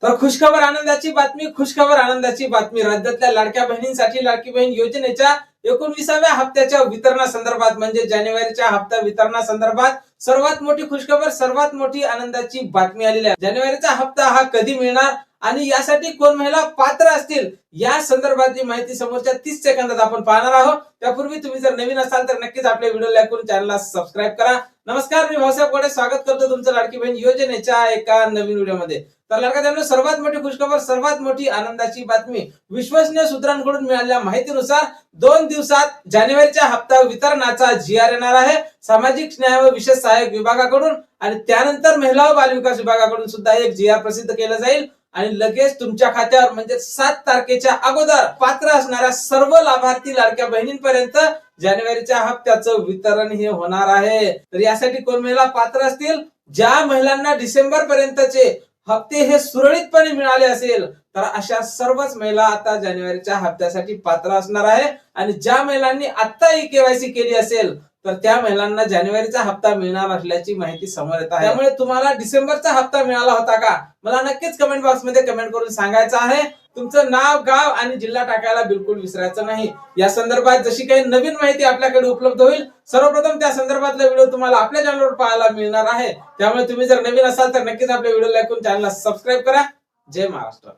तर खुशखबर आनंदाची बातमी राज्यातल्या लाडक्या बहिणींसाठी लाडकी बहीण योजनेच्या 19व्या हप्त्याच्या वितरणासंदर्भात म्हणजे जानेवारीच्या हप्ता वितरणासंदर्भात सर्वात मोठी खुशखबर, सर्वात मोठी आनंदाची बातमी आलेली आहे। जानेवारीचा हप्ता हा कधी मिळणार आणि यासाठी कोण महिला पात्र असतील या संदर्भातली माहिती समोरच्या 30 सेकंदात आपण पाहणार आहोत। त्यापूर्वी तुम्ही जर नवीन असाल तर नक्कीच आपल्या व्हिडिओ लाईक करून चॅनलला सबस्क्राईब करा। नमस्कार, मी भाऊसाहेब गोडे स्वागत करतो तुमचं लाडकी बहीण योजनेच्या एका नवीन व्हिडिओमध्ये। तर लाडक्या सर्वात मोठी खुशखबर, सर्वात मोठी आनंदाची बातमी विश्वसनीय सूत्रांकडून मिळालेल्या माहितीनुसार 2 दिवसात जानेवारीच्या हप्ता वितरणाचा GR येणार आहे सामाजिक न्याय व विशेष सहाय्यक विभागाकडून आणि त्यानंतर महिला व बाल विकास विभागाकडून सुद्धा एक GR प्रसिद्ध केला जाईल आणि लगेच तुमच्या खात्यावर म्हणजे 7 तारखेच्या अगोदर पात्र असणाऱ्या सर्व लाभार्थी लाडक्या बहिणींपर्यंत जानेवारीच्या हप्त्याचं वितरण हे होणार आहे। तर यासाठी कोण महिला पात्र असतील, ज्या महिलांना डिसेंबर पर्यंतचे हप्ते हे सुरळीतपणे मिळाले असेल तर अशा सर्वच महिला आता जानेवारीच्या हप्त्यासाठी पात्र असणार आहे आणि ज्या महिलांनी आता KYC केली असेल तर त्या महिलांना जानेवारीचा हप्ता मिळणार असल्याची माहिती समोर येत आहे। त्यामुळे तुम्हाला डिसेंबरचा हप्ता मिळाला होता का, मला नक्कीच कमेंट बॉक्स मध्ये कमेंट करून सांगायचं आहे। तुमचं नाव, गाव आणि जिल्हा टाकायला बिलकुल विसरायचं नाही। या संदर्भात जशी काही नवीन माहिती आपल्याकडे उपलब्ध होईल सर्वप्रथम त्या संदर्भातला व्हिडिओ तुम्हाला आपल्या चॅनलवर पाहायला मिळणार आहे। त्यामुळे तुम्ही जर नवीन असाल तर नक्कीच आपल्या व्हिडिओ लाईक करून चॅनलला सबस्क्राईब करा। जय महाराष्ट्र।